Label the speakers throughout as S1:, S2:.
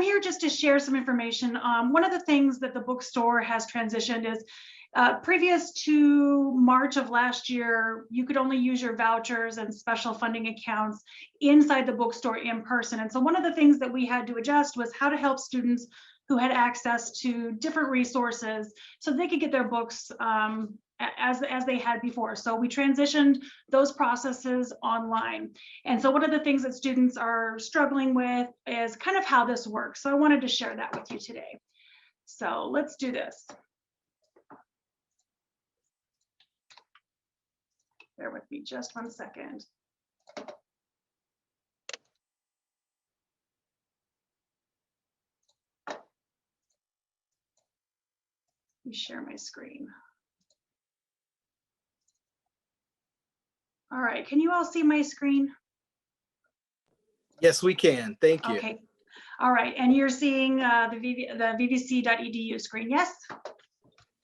S1: here just to share some information. One of the things that the bookstore has transitioned is previous to March of last year, you could only use your vouchers and special funding accounts inside the bookstore in person. And so one of the things that we had to adjust was how to help students who had access to different resources so they could get their books as they had before. So we transitioned those processes online. And so one of the things that students are struggling with is kind of how this works. So I wanted to share that with you today. So let's do this. Bear with me just 1 second. Let me share my screen. All right, can you all see my screen?
S2: Yes, we can. Thank you.
S1: Okay. All right, and you're seeing the vvc.edu screen, yes?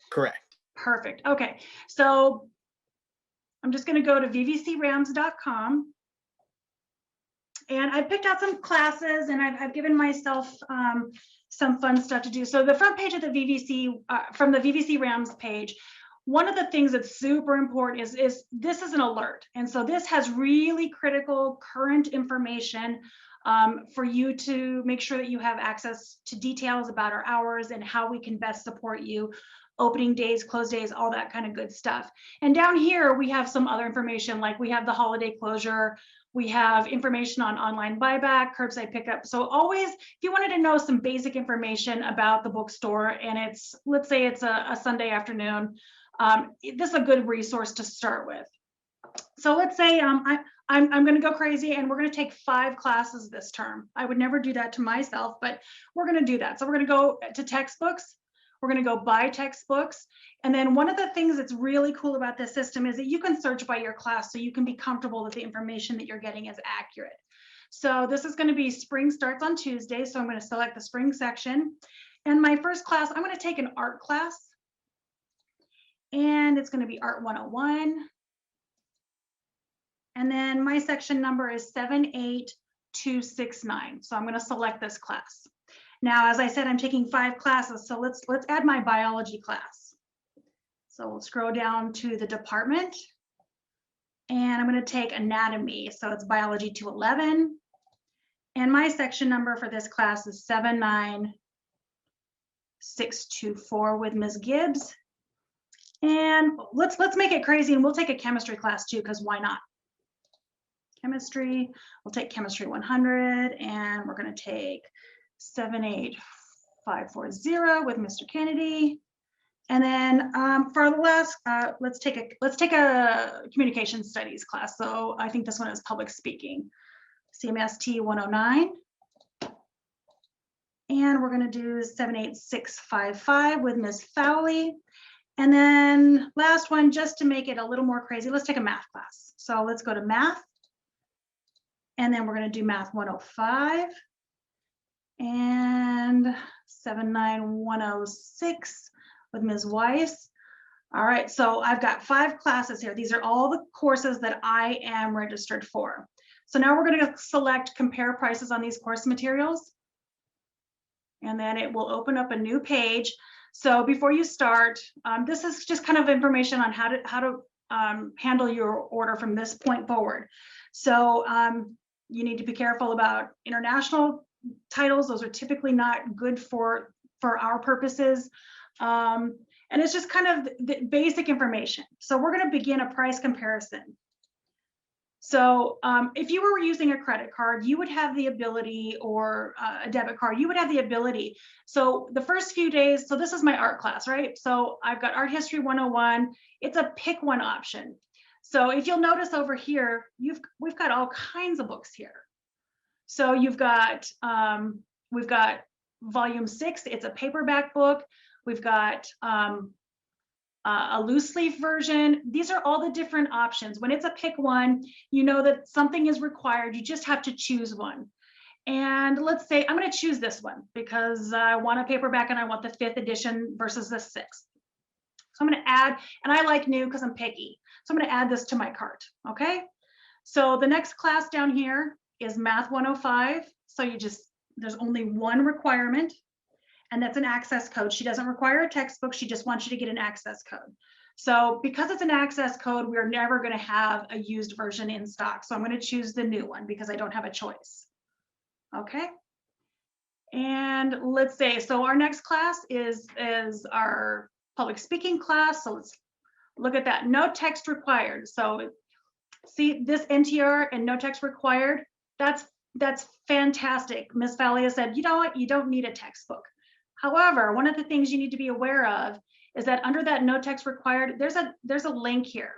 S2: Correct.
S1: Perfect. Okay, so I'm just going to go to vvcrams.com. And I picked out some classes, and I've given myself some fun stuff to do. So the front page of the VVC, from the VVC Rams page, one of the things that's super important is this is an alert. And so this has really critical current information for you to make sure that you have access to details about our hours and how we can best support you, opening days, close days, all that kind of good stuff. And down here, we have some other information, like we have the holiday closure, we have information on online buyback, curbside pickup. So always, if you wanted to know some basic information about the bookstore, and it's, let's say it's a Sunday afternoon, this is a good resource to start with. So let's say I'm going to go crazy and we're going to take 5 classes this term. I would never do that to myself, but we're going to do that. So we're going to go to textbooks. We're going to go buy textbooks. And then one of the things that's really cool about this system is that you can search by your class so you can be comfortable that the information that you're getting is accurate. So this is going to be spring starts on Tuesday. So I'm going to select the spring section. And my first class, I'm going to take an art class. And it's going to be Art 101. And then my section number is 78269. So I'm going to select this class. Now, as I said, I'm taking 5 classes. So let's add my biology class. So we'll scroll down to the department. And I'm going to take anatomy. So it's biology 211. And my section number for this class is 79624 with Ms. Gibbs. And let's make it crazy, and we'll take a chemistry class too, because why not? Chemistry, we'll take chemistry 100, and we're going to take 78540 with Mr. Kennedy. And then for the last, let's take a communication studies class. So I think this one is public speaking, CMST 109. And we're going to do 78655 with Ms. Fowley. And then last one, just to make it a little more crazy, let's take a math class. So let's go to math. And then we're going to do math 105 and 79106 with Ms. Weiss. All right, so I've got 5 classes here. These are all the courses that I am registered for. So now we're going to select compare prices on these course materials. And then it will open up a new page. So before you start, this is just kind of information on how to handle your order from this point forward. So you need to be careful about international titles. Those are typically not good for our purposes. And it's just kind of the basic information. So we're going to begin a price comparison. So if you were using a credit card, you would have the ability, or a debit card, you would have the ability. So the first few days, so this is my art class, right? So I've got Art History 101. It's a pick one option. So if you'll notice over here, we've got all kinds of books here. So we've got volume 6, it's a paperback book. We've got a loose leaf version. These are all the different options. When it's a pick one, you know that something is required. You just have to choose one. And let's say I'm going to choose this one because I want a paperback and I want the 5th edition versus the 6th. So I'm going to add, and I like new because I'm picky. So I'm going to add this to my cart. Okay. So the next class down here is Math 105. So you just there's only one requirement, and that's an access code. She doesn't require a textbook. She just wants you to get an access code. So because it's an access code, we're never going to have a used version in stock. So I'm going to choose the new one because I don't have a choice. Okay. And let's say, so our next class is our public speaking class. So let's look at that. No text required. So see this NTR and no text required. That's fantastic. Miss Valia said, you know what? You don't need a textbook. However, one of the things you need to be aware of is that under that no text required, there's a link here.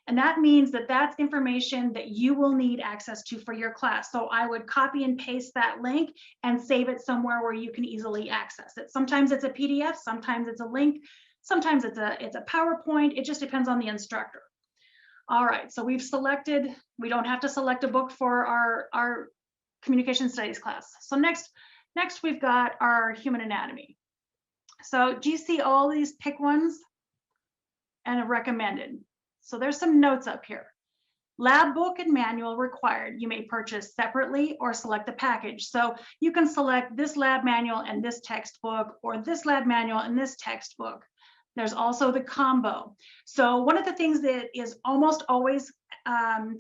S1: And that means that that's information that you will need access to for your class. So I would copy and paste that link and save it somewhere where you can easily access it. Sometimes it's a PDF, sometimes it's a link, sometimes it's a PowerPoint. It just depends on the instructor. All right, so we've selected, we don't have to select a book for our communication studies class. So next we've got our human anatomy. So do you see all these pick ones and a recommended? So there's some notes up here. Lab book and manual required. You may purchase separately or select the package. So you can select this lab manual and this textbook, or this lab manual and this textbook. There's also the combo. So one of the things that is almost always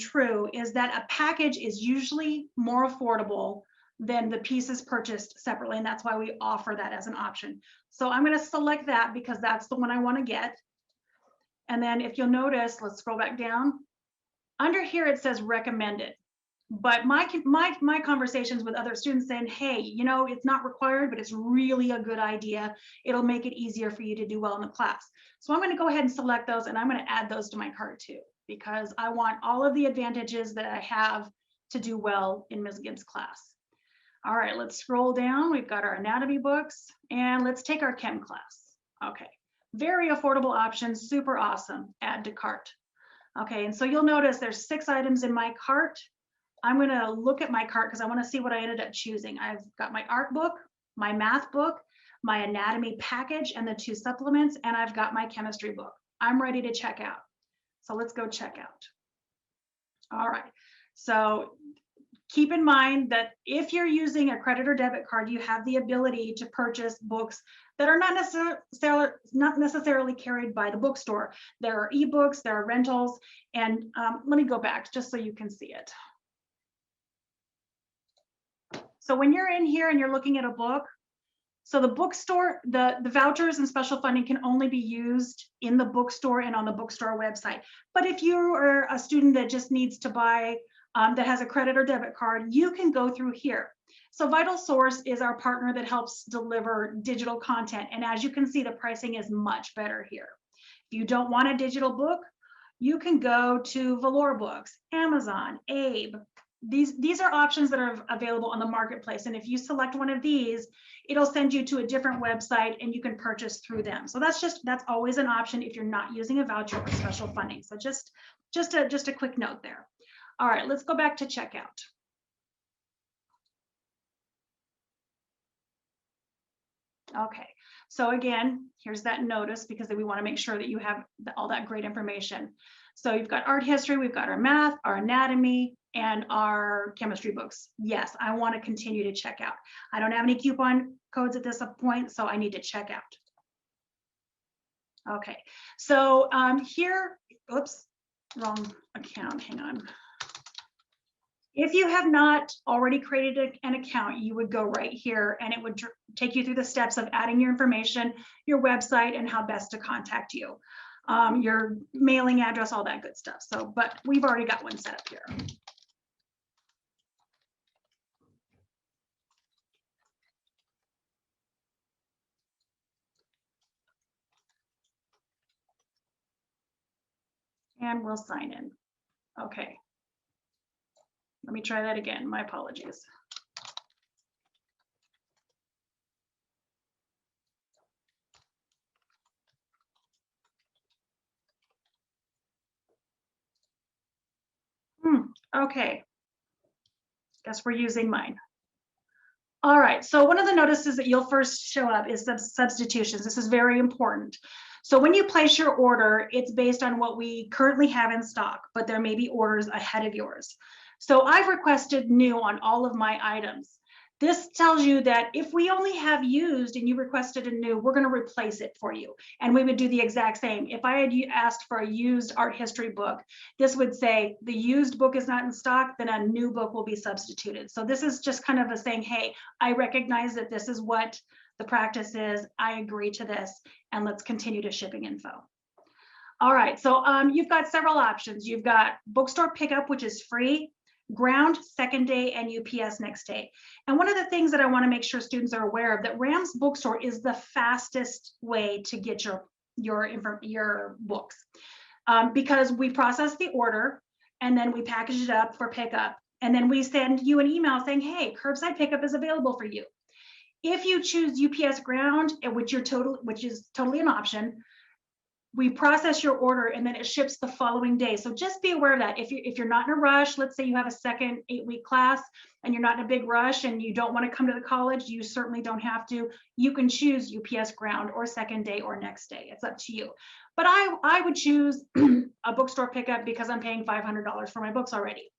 S1: true is that a package is usually more affordable than the pieces purchased separately, and that's why we offer that as an option. So I'm going to select that because that's the one I want to get. And then if you'll notice, let's scroll back down. Under here it says recommended. But my conversations with other students saying, hey, you know, it's not required, but it's really a good idea. It'll make it easier for you to do well in the class. So I'm going to go ahead and select those, and I'm going to add those to my cart too, because I want all of the advantages that I have to do well in Ms. Gibbs' class. All right, let's scroll down. We've got our anatomy books, and let's take our chem class. Okay, very affordable options, super awesome. Add to cart. Okay, and so you'll notice there's 6 items in my cart. I'm going to look at my cart because I want to see what I ended up choosing. I've got my art book, my math book, my anatomy package, and the 2 supplements, and I've got my chemistry book. I'm ready to check out. So let's go check out. All right, so keep in mind that if you're using a credit or debit card, you have the ability to purchase books that are not necessarily carried by the bookstore. There are ebooks, there are rentals, and let me go back just so you can see it. So when you're in here and you're looking at a book, so the bookstore, the vouchers and special funding can only be used in the bookstore and on the bookstore website. But if you are a student that just needs to buy, that has a credit or debit card, you can go through here. So Vital Source is our partner that helps deliver digital content. And as you can see, the pricing is much better here. If you don't want a digital book, you can go to Valor Books, Amazon, Abe. These are options that are available on the marketplace. And if you select one of these, it'll send you to a different website and you can purchase through them. So that's always an option if you're not using a voucher or special funding. So just a quick note there. All right, let's go back to checkout. Okay, so again, here's that notice because we want to make sure that you have all that great information. So you've got art history, we've got our math, our anatomy, and our chemistry books. Yes, I want to continue to check out. I don't have any coupon codes at this point, so I need to check out. Okay, so here, oops, wrong account, hang on. If you have not already created an account, you would go right here and it would take you through the steps of adding your information, your website, and how best to contact you. Your mailing address, all that good stuff. So, but we've already got one set up here. And we'll sign in. Okay. Let me try that again. My apologies. Okay. Guess we're using mine. All right. So one of the notices that you'll first show up is the substitutions. This is very important. So when you place your order, it's based on what we currently have in stock, but there may be orders ahead of yours. So I've requested new on all of my items. This tells you that if we only have used and you requested a new, we're going to replace it for you. And we would do the exact same. If I had asked for a used art history book, this would say the used book is not in stock, then a new book will be substituted. So this is just kind of a saying, hey, I recognize that this is what the practice is. I agree to this, and let's continue to shipping info. All right, so you've got several options. You've got Bookstore Pickup, which is free, ground second day, and UPS next day. And one of the things that I want to make sure students are aware of, that Rams Bookstore is the fastest way to get your books, because we process the order and then we package it up for pickup, and then we send you an email saying, hey, curbside pickup is available for you. If you choose UPS ground, which is totally an option, we process your order and then it ships the following day. So just be aware of that. If you're not in a rush, let's say you have a second 8-week class and you're not in a big rush and you don't want to come to the college, you certainly don't have to. You can choose UPS ground or second day or next day. It's up to you. But I would choose a Bookstore Pickup because I'm paying $500 for my books already.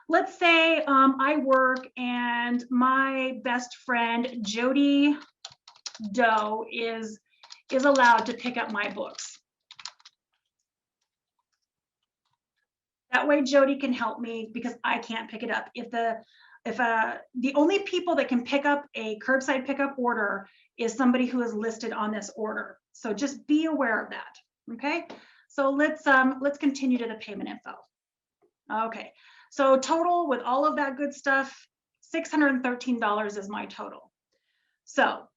S1: Let's say I work and my best friend Jody Doe is allowed to pick up my books. That way Jody can help me because I can't pick it up. If the only people that can pick up a curbside pickup order is somebody who is listed on this order. So just be aware of that. Okay. So let's continue to the payment info. Okay. So total with all of that good stuff, $613 is my total. So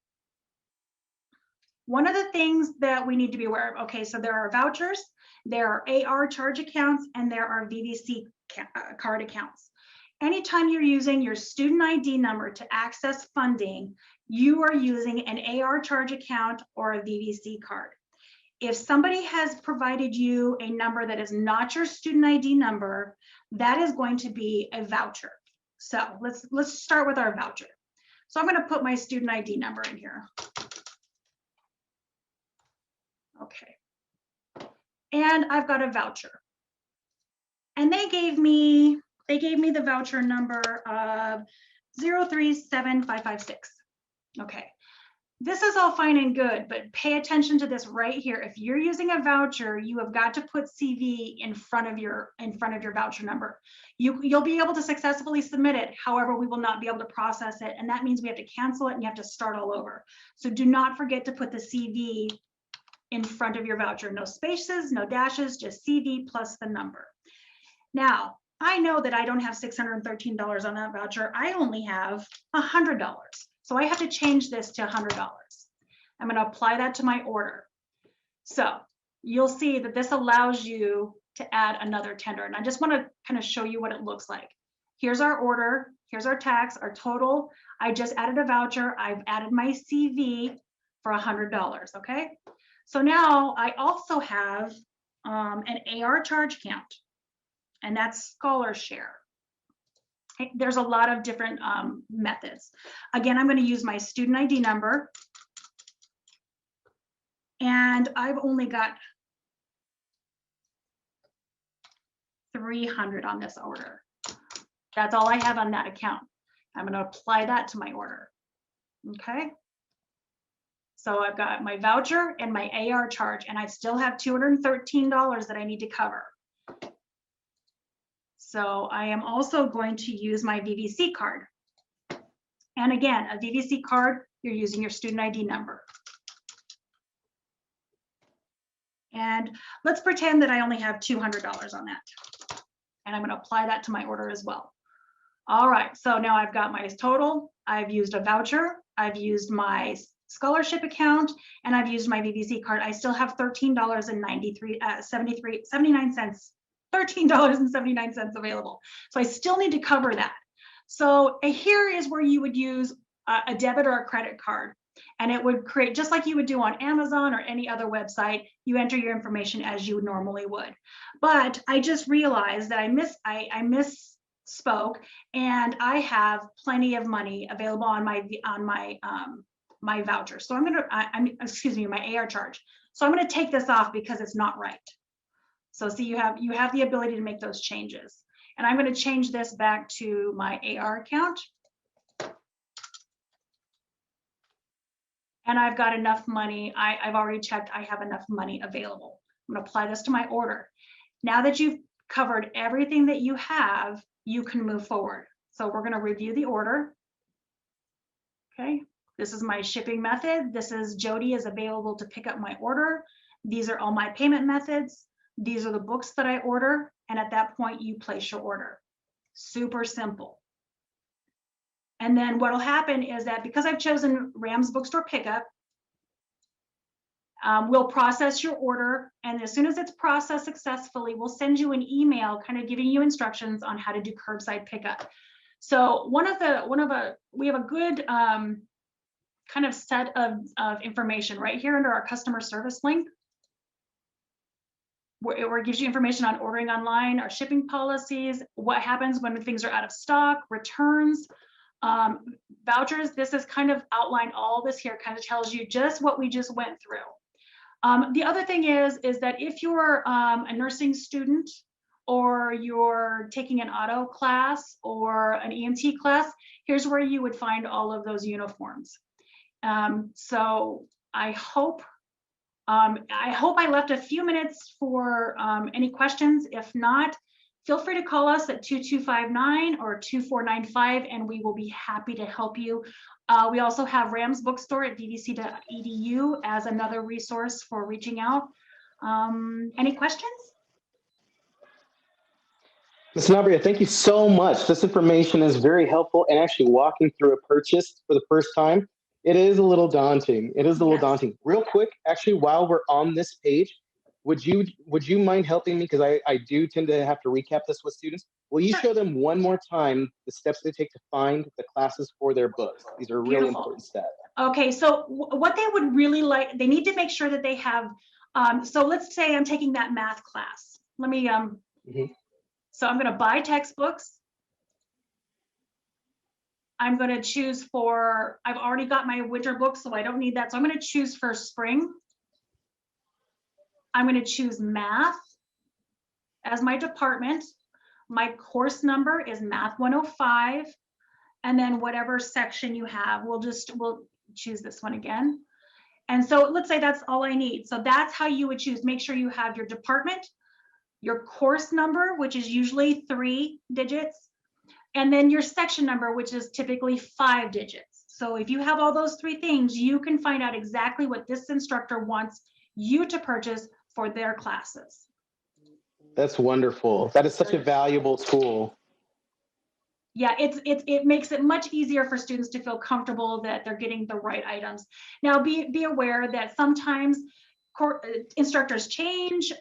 S1: one of the things that we need to be aware of, okay, so there are vouchers, there are AR charge accounts, and there are VVC card accounts. Anytime you're using your student ID number to access funding, you are using an AR charge account or a VVC card. If somebody has provided you a number that is not your student ID number, that is going to be a voucher. So let's start with our voucher. So I'm going to put my student ID number in here. Okay. And I've got a voucher. And they gave me the voucher number of 037556. Okay. This is all fine and good, but pay attention to this right here. If you're using a voucher, you have got to put CV in front of your voucher number. You'll be able to successfully submit it. However, we will not be able to process it. And that means we have to cancel it and you have to start all over. So do not forget to put the CV in front of your voucher. No spaces, no dashes, just CV plus the number. Now, I know that I don't have $613 on that voucher. I only have $100. So I have to change this to $100. I'm going to apply that to my order. So you'll see that this allows you to add another tender. And I just want to kind of show you what it looks like. Here's our order. Here's our tax, our total. I just added a voucher. I've added my CV for $100. Okay. So now I also have an AR charge count, and that's Scholar Share. There's a lot of different methods. Again, I'm going to use my student ID number, and I've only got 300 on this order. That's all I have on that account. I'm going to apply that to my order. Okay. So I've got my voucher and my AR charge, and I still have $213 that I need to cover. So I am also going to use my VVC card. And again, a VVC card, you're using your student ID number. And let's pretend that I only have $200 on that. And I'm going to apply that to my order as well. All right, so now I've got my total. I've used a voucher. I've used my scholarship account, and I've used my VVC card. I still have $13.79 available. So I still need to cover that. So here is where you would use a debit or a credit card, and it would create, just like you would do on Amazon or any other website, you enter your information as you normally would. But I just realized that I misspoke, and I have plenty of money available on my voucher. So excuse me, my AR charge. So I'm going to take this off because it's not right. So see, you have the ability to make those changes. And I'm going to change this back to my AR account. and I've got enough money. I've already checked, I have enough money available. I'm gonna apply this to my order. Now that you've covered everything that you have, you can move forward. So we're gonna review the order. Okay, this is my shipping method. This is Jody is available to pick up my order. These are all my payment methods. These are the books that I order. And at that point, you place your order. Super simple. And then what'll happen is that because I've chosen Rams Bookstore Pickup, we'll process your order. And as soon as it's processed successfully, we'll send you an email kind of giving you instructions on how to do curbside pickup. So we have a good kind of set of information right here under our customer service link, where it gives you information on ordering online, our shipping policies, what happens when things are out of stock, returns, vouchers. This is kind of outlined, all this here kind of tells you just what we just went through. The other thing is that if you're a nursing student, or you're taking an auto class or an EMT class, here's where you would find all of those uniforms. So I hope I left a few minutes for any questions. If not, feel free to call us at 2259 or 2495, and we will be happy to help you. We also have Rams Bookstore at vvc.edu as another resource for reaching out. Any questions?
S3: Ms. Sanabria, thank you so much. This information is very helpful, and actually walking through a purchase for the first time, it is a little daunting. It is a little daunting. Real quick, actually, while we're on this page, would you mind helping me? Because I do tend to have to recap this with students. Will you show them one more time the steps they take to find the classes for their books? These are really important steps. Okay,
S1: so what they would really like, they need to make sure that they have, so let's say I'm taking that math class. Let me, So I'm going to buy textbooks. I'm going to choose for, I've already got my winter books, so I don't need that. So I'm going to choose for spring. I'm going to choose math as my department. My course number is Math 105. And then whatever section you have, we'll choose this one again. And so let's say that's all I need. So that's how you would choose. Make sure you have your department, your course number, which is usually 3 digits, and then your section number, which is typically 5 digits. So if you have all those 3 things, you can find out exactly what this instructor wants you to purchase for their classes.
S3: That's wonderful. That is such a valuable tool.
S1: Yeah, it makes it much easier for students to feel comfortable that they're getting the right items. Now, be aware that sometimes instructors change.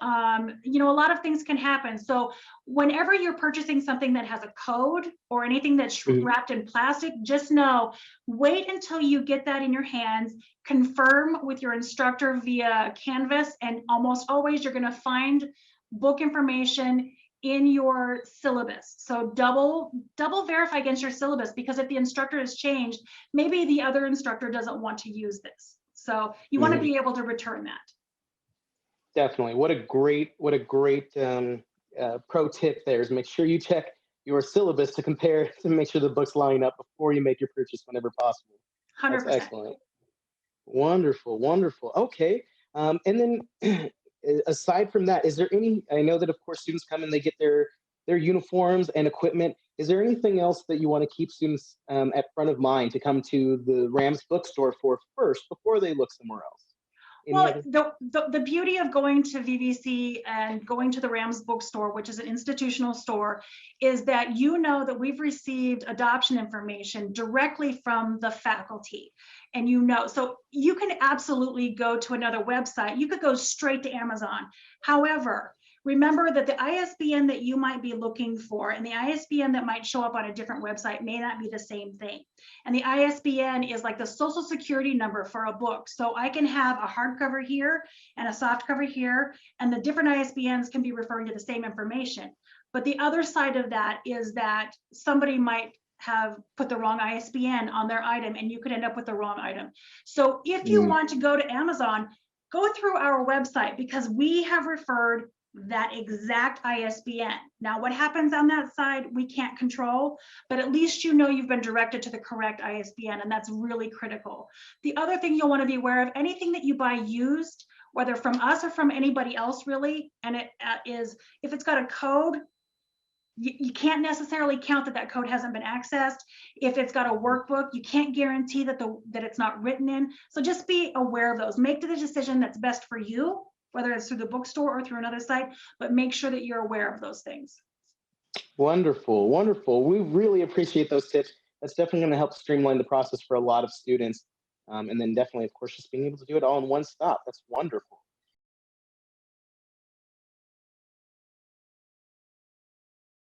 S1: You know, a lot of things can happen. So whenever you're purchasing something that has a code or anything that's wrapped in plastic, just know, wait until you get that in your hands, confirm with your instructor via Canvas, and almost always you're going to find book information in your syllabus. So double verify against your syllabus, because if the instructor has changed, maybe the other instructor doesn't want to use this. So you want to be able to return that.
S3: Definitely. What a great pro tip there is make sure you check your syllabus to compare, to make sure the books line up before you make your purchase whenever possible.
S1: 100%.
S3: That's excellent. Wonderful, wonderful. Okay. And then aside from that, is there any, I know that of course students come and they get their uniforms and equipment. Is there anything else that you want to keep students at front of mind to come to the Rams Bookstore for first before they look somewhere else?
S1: Well, the beauty of going to VVC and going to the Rams Bookstore, which is an institutional store, is that you know that we've received adoption information directly from the faculty. And you know, so you can absolutely go to another website. You could go straight to Amazon. However, remember that the ISBN that you might be looking for and the ISBN that might show up on a different website may not be the same thing. And the ISBN is like the social security number for a book. So I can have a hardcover here and a softcover here, and the different ISBNs can be referring to the same information. But the other side of that is that somebody might have put the wrong ISBN on their item, and you could end up with the wrong item. So if you want to go to Amazon, go through our website, because we have referred that exact ISBN. Now, what happens on that side, we can't control, but at least you know you've been directed to the correct ISBN, and that's really critical. The other thing you'll want to be aware of, anything that you buy used, whether from us or from anybody else really, and it is, if it's got a code, you can't necessarily count that that code hasn't been accessed. If it's got a workbook, you can't guarantee that it's not written in. So just be aware of those. Make the decision that's best for you, whether it's through the bookstore or through another site, but make sure that you're aware of those things.
S3: Wonderful, wonderful. We really appreciate those tips. That's definitely going to help streamline the process for a lot of students. And then definitely, of course, just being able to do it all in one stop. That's wonderful.